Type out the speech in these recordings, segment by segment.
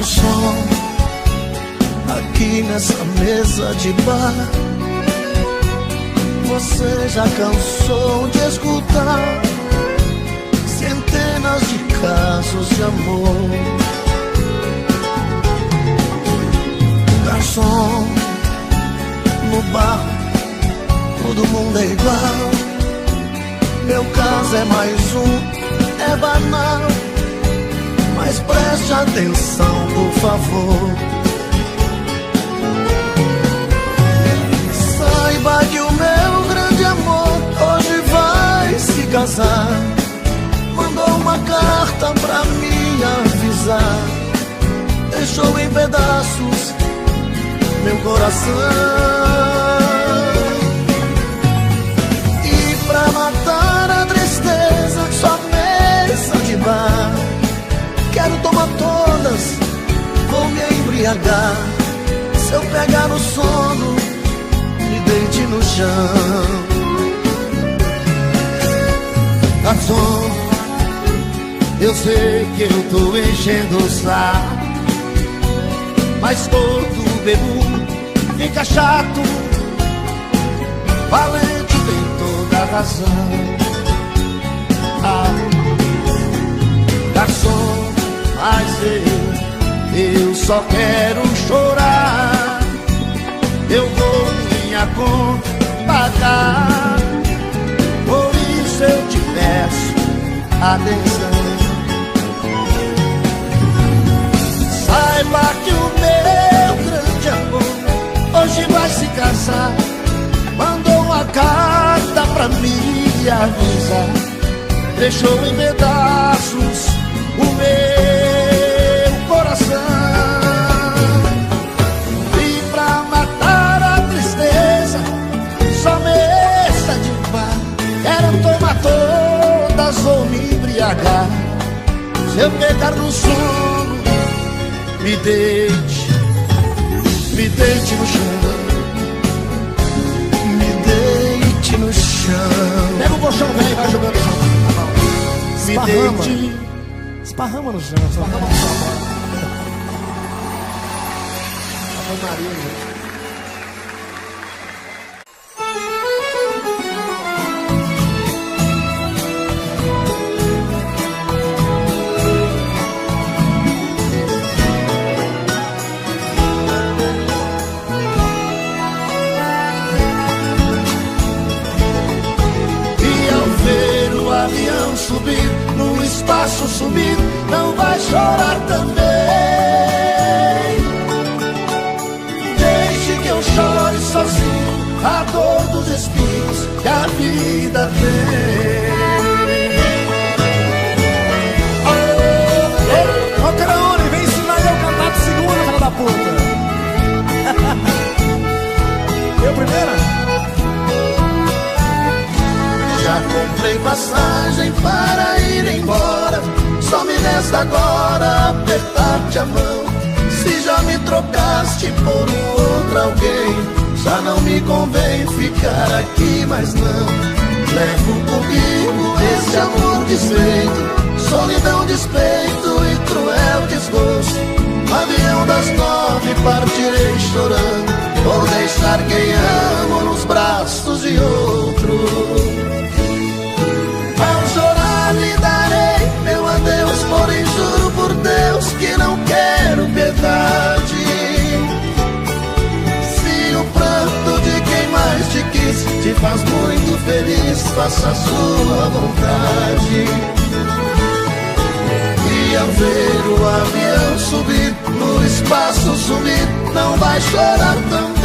Garçom, aqui nessa mesa de bar, você já cansou de escutar centenas de casos de amor. Garçom, no bar todo mundo é igual. Meu caso é mais um, é banal, mas preste atenção, por favor. Saiba que o meu grande amor hoje vai se casar. Mandou uma carta pra me avisar, deixou em pedaços meu coração. E pra matar a tristeza, só mesa de bar. Quero tomar todas, vou me embriagar. Se eu pegar no sono, me deite no chão. Garçom, eu sei que eu tô enchendo o saco, mas todo bebo fica chato. Valente tem toda a razão. Garçom, mas eu só quero chorar. Eu vou minha conta pagar, por isso eu te peço atenção. Saiba que o meu grande amor hoje vai se casar. Mandou uma carta pra me avisar, deixou em pedaços o meu coração. E pra matar a tristeza, só mesa de bar. Quero tomar todas ou me embriagar. Se eu pegar no sono, me deite no chão. Me deite no chão. Pega o colchão, velho, vai jogando no chão. Me deite. Esparrama no chão, esparrama no chão. Ave Maria, gente. Subir, no espaço sumir, não vai chorar também. Deixe que eu chore sozinho a dor dos espinhos que a vida tem. Ô, Craone, vem ensinar eu a cantar de segunda, filha da puta. Eu primeira? Já comprei passagem para ir embora, só me resta agora apertar-te a mão. Se já me trocaste por um outro alguém, já não me convém ficar aqui, mas não. Levo comigo esse amor desfeito, solidão, despeito e cruel desgosto. No avião das 9 partirei chorando, vou deixar quem amo nos braços de outro. Ao chorar lhe darei meu adeus, porém juro por Deus que não quero piedade. Se o pranto de quem mais te quis te faz muito feliz, faça a sua vontade. E ao ver o avião subir, no espaço sumir, não vai chorar também.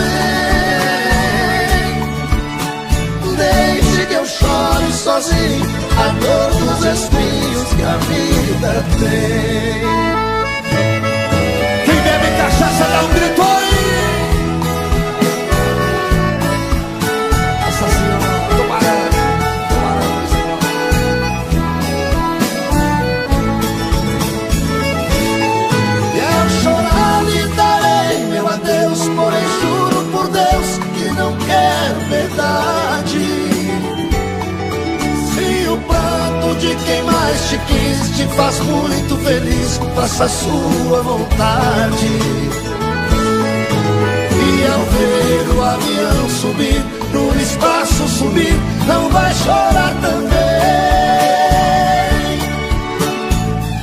Deixe que eu chore sozinho a dor dos espinhos que a vida tem. Quem bebe cachaça dá um grito aí. Nossa Senhora, tubarão. E ao chorar lhe darei meu adeus, porém juro por Deus que não quero verdade. Se o pranto de quem mais te quis, te faz muito feliz, faça a sua vontade. E ao ver o avião subir, no espaço sumir, não vai chorar também.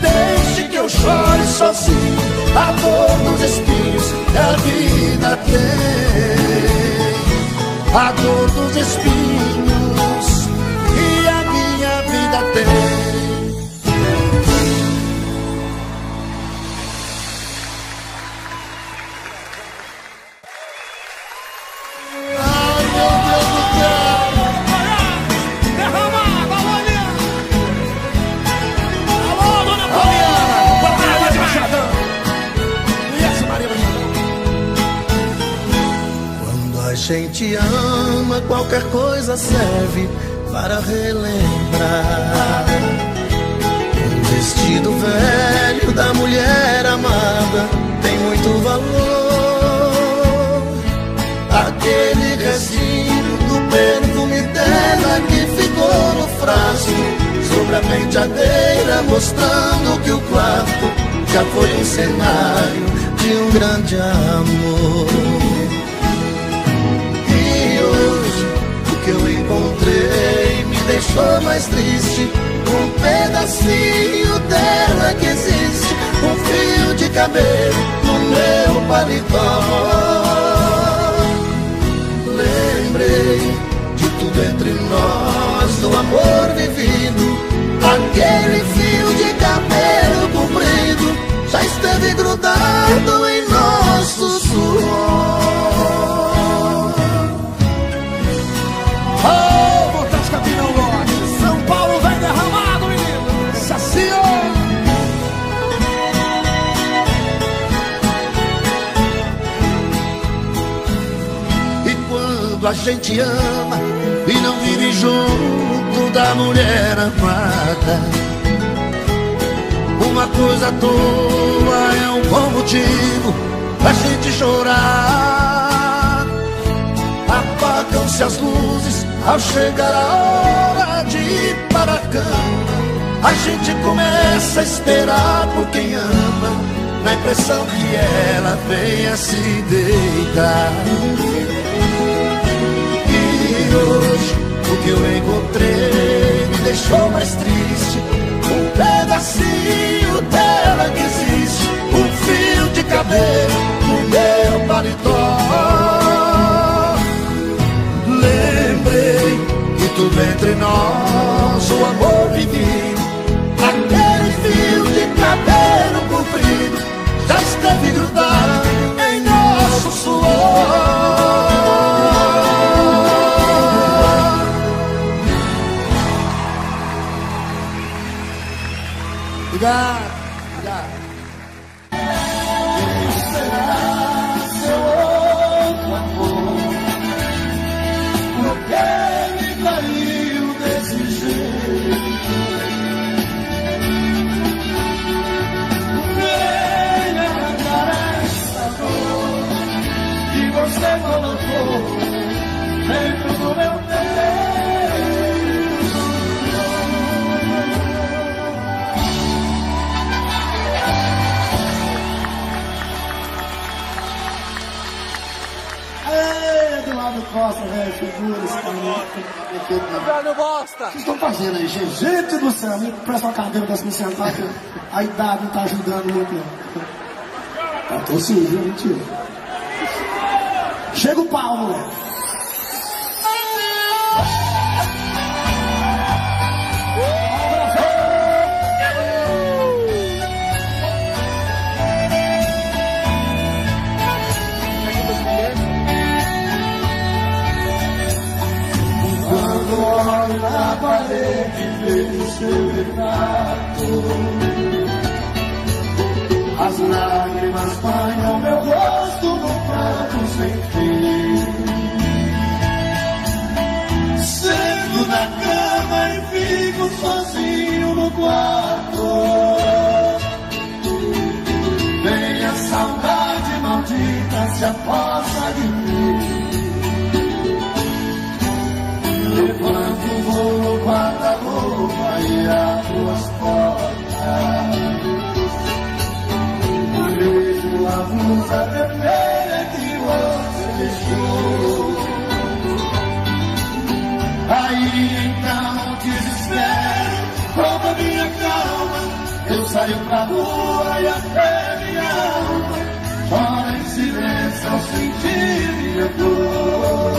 Deixe que eu chore sozinho a dor dos espinhos que a vida tem. A dor dos espinhos que a minha vida tem. A gente ama, qualquer coisa serve para relembrar. Um vestido velho da mulher amada tem muito valor. Aquele resíduo do perfume dela que ficou no frasco sobre a penteadeira, mostrando que o quarto já foi um cenário de um grande amor. Que eu encontrei me deixou mais triste. Um pedacinho dela que existe, um fio de cabelo no meu paletó. Lembrei de tudo entre nós, do amor vivido. Aquele fio de cabelo comprido já esteve grudado em nosso suor. São Paulo vem derramado, menino. Saciou. E quando a gente ama e não vive junto da mulher amada, uma coisa à toa é um bom motivo pra gente chorar. Apagam-se as luzes ao chegar a hora de ir para a cama. A gente começa a esperar por quem ama, na impressão que ela venha se deitar. E hoje o que eu encontrei me deixou mais triste. Um pedacinho dela que existe, um fio de cabelo no meu paletó. Lembrei que tudo entre nós, o amor vivido. Aquele fio de cabelo comprido já esteve grudado em nosso suor. Obrigado, obrigado. Quem será seu outro amor? Por que me traiu desse jeito? Vem arrancar essa dor que você colocou dentro do meu peito. Eduardo Costa, velho, figura, esse cara. Velho bosta! Vocês estão fazendo aí, gente? Gente do céu, me presta uma cadeira pra se me sentar, que a idade não tá ajudando muito, não. Tô sujo, mentira. Chega o pau, moleque. Olho na parede, vejo seu retrato. As lágrimas banham meu rosto no pranto sem fim. Sento na cama e fico sozinho no quarto. Vem a saudade maldita, se aposta de mim. Levanto o voo no guarda-roupa e Aí então desespero rouba minha calma. Eu saio pra rua e até minha alma chora em silêncio ao sentir minha dor.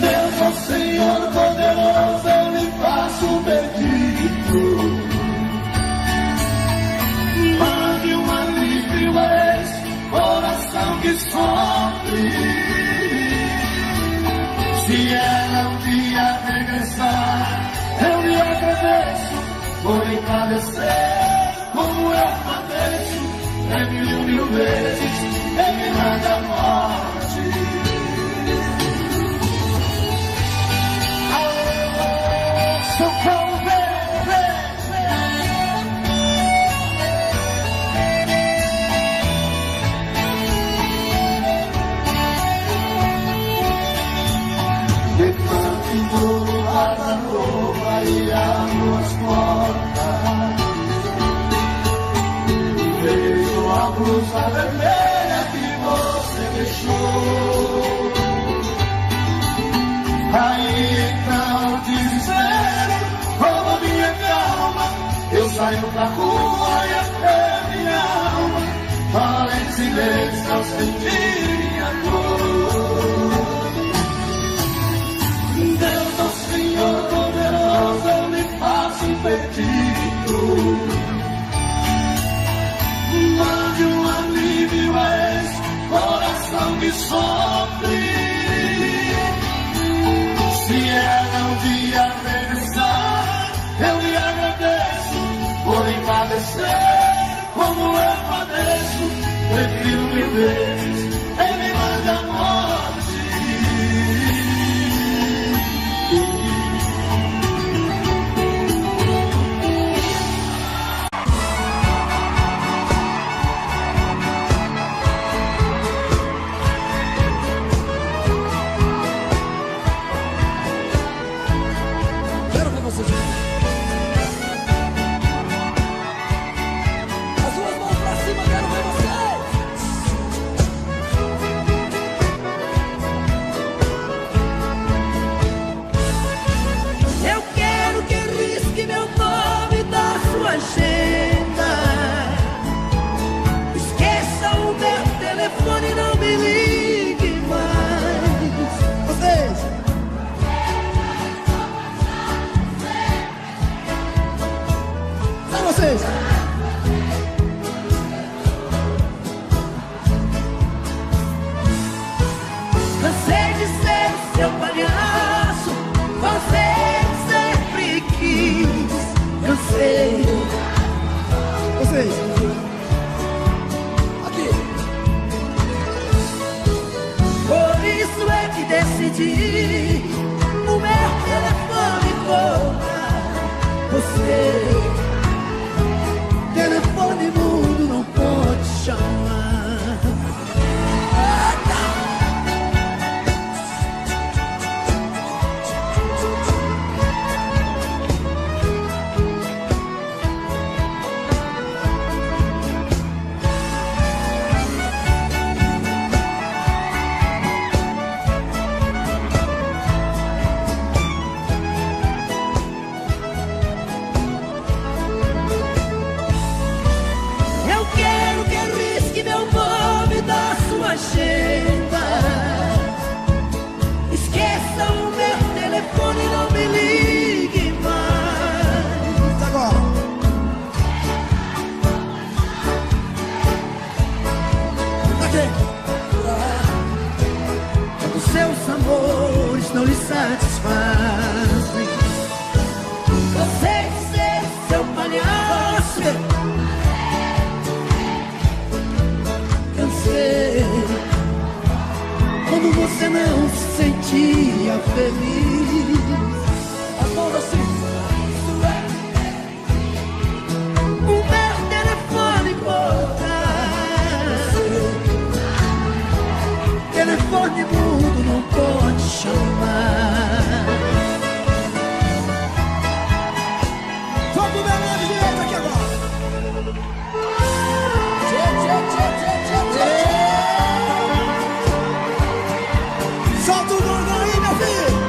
Deus, ó Senhor poderoso, eu lhe faço um pedido. Mande um alívio a esse coração que sofre. Se ela um dia regressar, eu lhe agradeço por encadecer como eu padeço. Mil vezes ele me manda a morte. Socorro, de tanto duro a roupa e abro as portas. Vejo a blusa vermelha que você deixou. Aí então desespero rouba minha calma. Eu saio pra rua e até minha alma fala em silêncio ao sentir minha dor. Deus, ó Senhor poderoso, eu lhe faço um pedido. Mande um alívio a esse coração que sofre. Se ela um dia regressar, eu lhe agradeço por empadecer como eu padeço. Prefiro mil vezes ele me manda a morte. Cansei de ser seu palhaço, você sempre quis. Cansei. Vocês. Aqui. Por isso é que decidi o meu telefone cobrar você. Telefone mudo não pode chamar. Esqueça o meu telefone, não me ligue mais. Agora. Aqui. Os seus amores não lhe satisfazem. Cansei de ser seu palhaço. Cansei. Quando você não se sentia feliz. As mãos assim. O meu telefone cortar. Telefone mudo não pode chamar. Vamos do meu lado direito aqui agora. Solta o gordo aí, meu filho!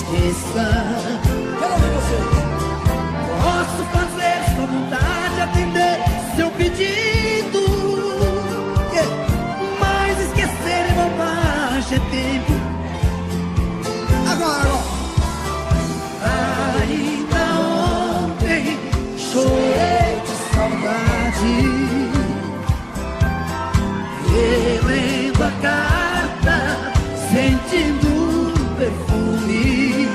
esqueça. Quero ver você. Posso fazer sua vontade, atender seu pedido, mas esquecer é bobagem, é tempo. Agora. Ainda ontem chorei de saudade, relendo a carta, sentindo um perfume.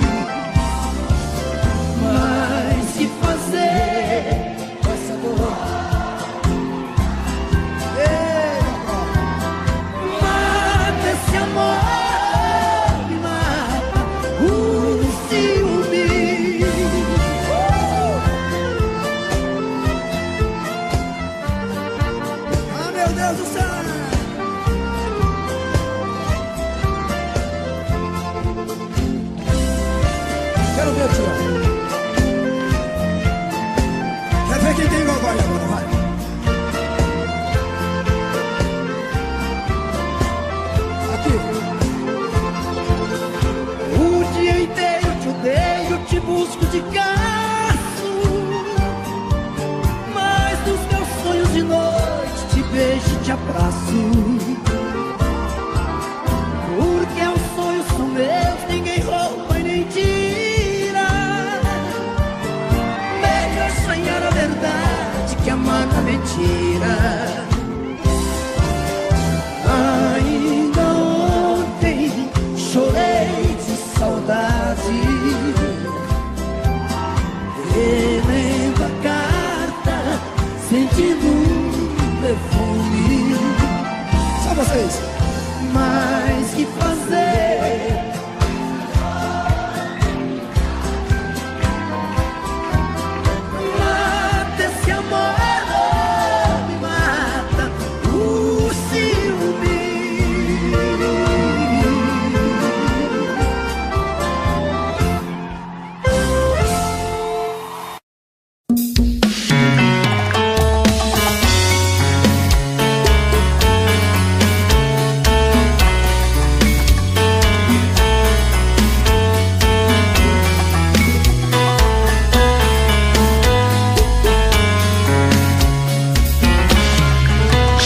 Mas que fazer com essa dor? Mata esse amor, me mata o ciúme. Ah, meu Deus do céu! Quero ver, tio. Quer ver quem tem gogó agora, vai. Aqui. O dia inteiro te odeio, te busco de caço, mas dos meus sonhos de noite te beijo e te abraço. Porque os sonhos são meus, ninguém rouba e nem tira. Melhor sonhar a verdade que amar a mentira. Ainda ontem chorei de saudade, relendo a carta, sentindo um perfume. Só vocês. Mas que fazer? Mata esse amor, me mata o ciúme.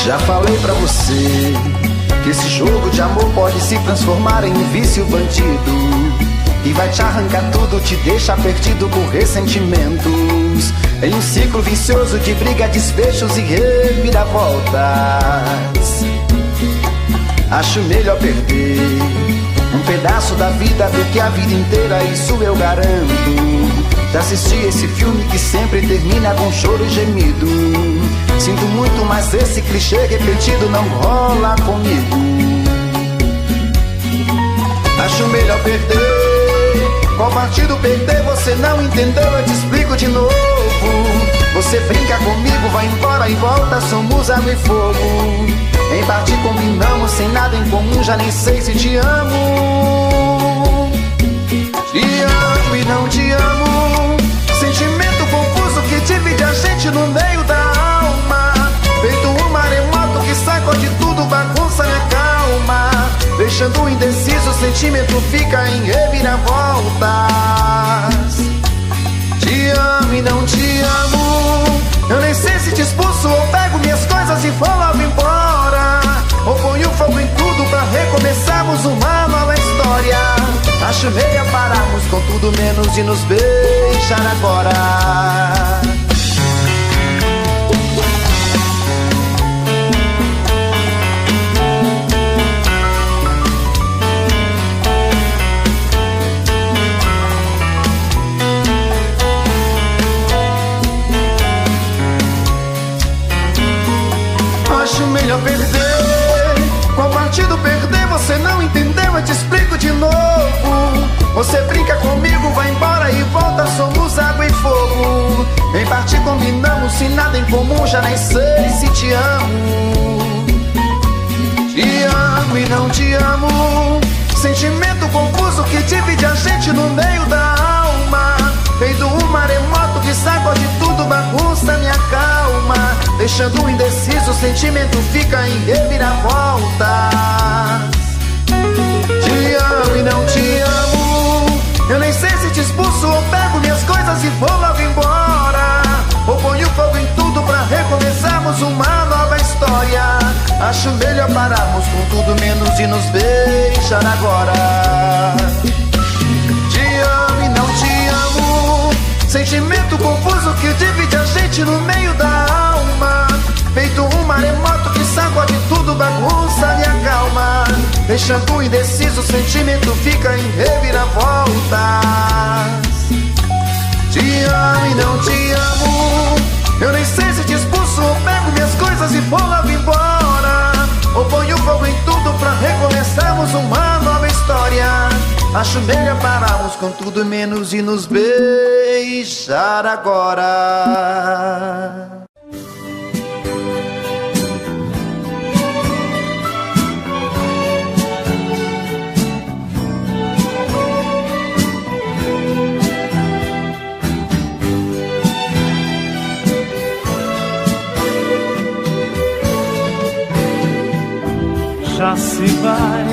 Já falei pra você que esse jogo de amor pode se transformar em um vício bandido, e vai te arrancar tudo, te deixa perdido por ressentimentos, em um ciclo vicioso de briga, desfechos e reviravoltas. Acho melhor perder um pedaço da vida do que a vida inteira, isso eu garanto. Já assisti esse filme que sempre termina com choro e gemido. Sinto muito, mas esse clichê repetido não rola comigo. Acho melhor perder. Qual partido perder? Você não entendeu, eu te explico de novo. Você brinca comigo, vai embora e volta, somos água e fogo. Em parte combinamos, sem nada em comum, já nem sei se te amo. Te amo e não te amo, sentimento confuso que divide a gente no meio da alma. Feito um maremoto que sacode tudo, bagunça minha calma. Deixando indeciso, o sentimento fica em reviravoltas. Te amo e não te amo, eu nem sei se te expulso ou pego minhas coisas e vou logo embora, ou ponho fogo em tudo pra recomeçarmos uma nova história. Acho melhor pararmos com tudo menos de nos beijar agora. Acho melhor perder. Qual partido perder? Você não entendeu, eu te explico de novo. Você brinca comigo, vai embora e volta, somos água e fogo. Em parte combinamos, se nada em comum, já nem sei se te amo. Te amo e não te amo, sentimento confuso que divide a gente no meio da alma. Feito um maremoto que sacode tudo, bagunça minha calma. Deixando indeciso, o sentimento fica em reviravoltas. Te amo e não te amo, eu te expulso ou pego minhas coisas e vou logo embora, ou ponho fogo em tudo pra recomeçarmos uma nova história. Acho melhor pararmos com tudo menos de nos beijar agora. Te amo e não te amo, sentimento confuso que divide a gente no meio da alma. Feito um maremoto que sacode tudo, bagunça e acalma. Deixando indeciso, o sentimento fica em reviravoltas. Te amo e não te amo, eu nem sei se te expulso ou pego minhas coisas e vou logo embora, ou ponho fogo em tudo pra recomeçarmos uma nova história. Acho melhor pararmos com tudo menos de nos beijar agora. Já se vai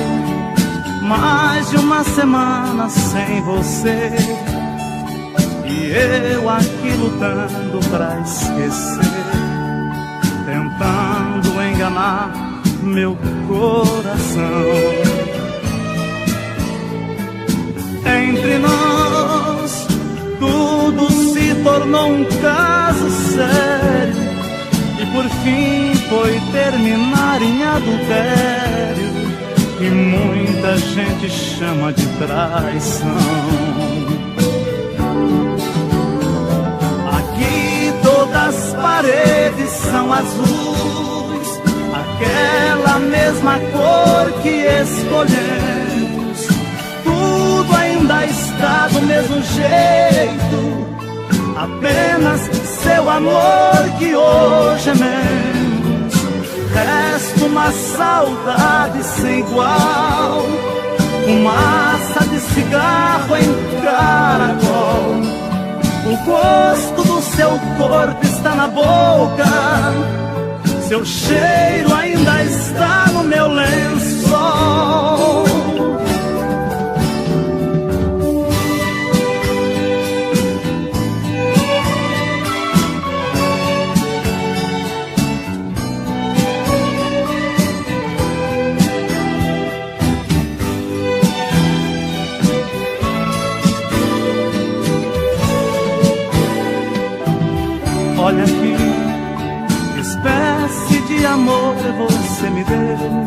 mais de uma semana sem você, e eu aqui lutando pra esquecer, tentando enganar meu coração. Entre nós tudo se tornou um caso sério, e por fim foi terminar em adultério, e muita gente chama de traição. Aqui todas as paredes são azuis, aquela mesma cor que escolhemos. Tudo ainda está do mesmo jeito, apenas seu amor que hoje é menos. Resta uma saudade sem igual, fumaça de cigarro em caracol. O gosto do seu corpo está na boca, seu cheiro ainda está no meu lençol. Olha que espécie de amor você me deu,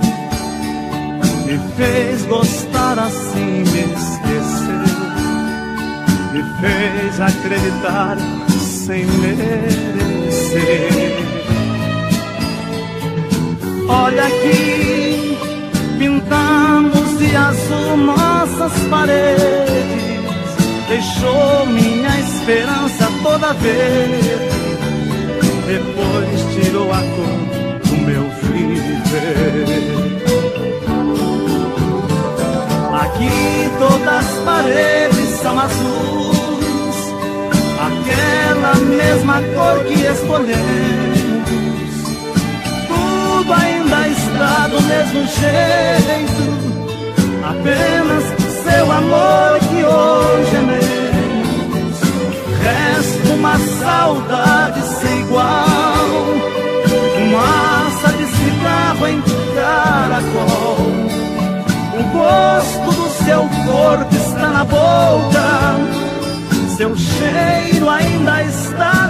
me fez gostar assim, me esqueceu, me fez acreditar sem merecer. Olha aqui, pintamos de azul nossas paredes, deixou minha esperança toda verde, depois tirou a cor do meu viver. Aqui todas as paredes são azuis, aquela mesma cor que escolhemos. Tudo ainda está do mesmo jeito, apenas seu amor que hoje é menos. Resta uma saudade sem igual, fumaça de cigarro em caracol. O gosto do seu corpo está na boca, seu cheiro ainda está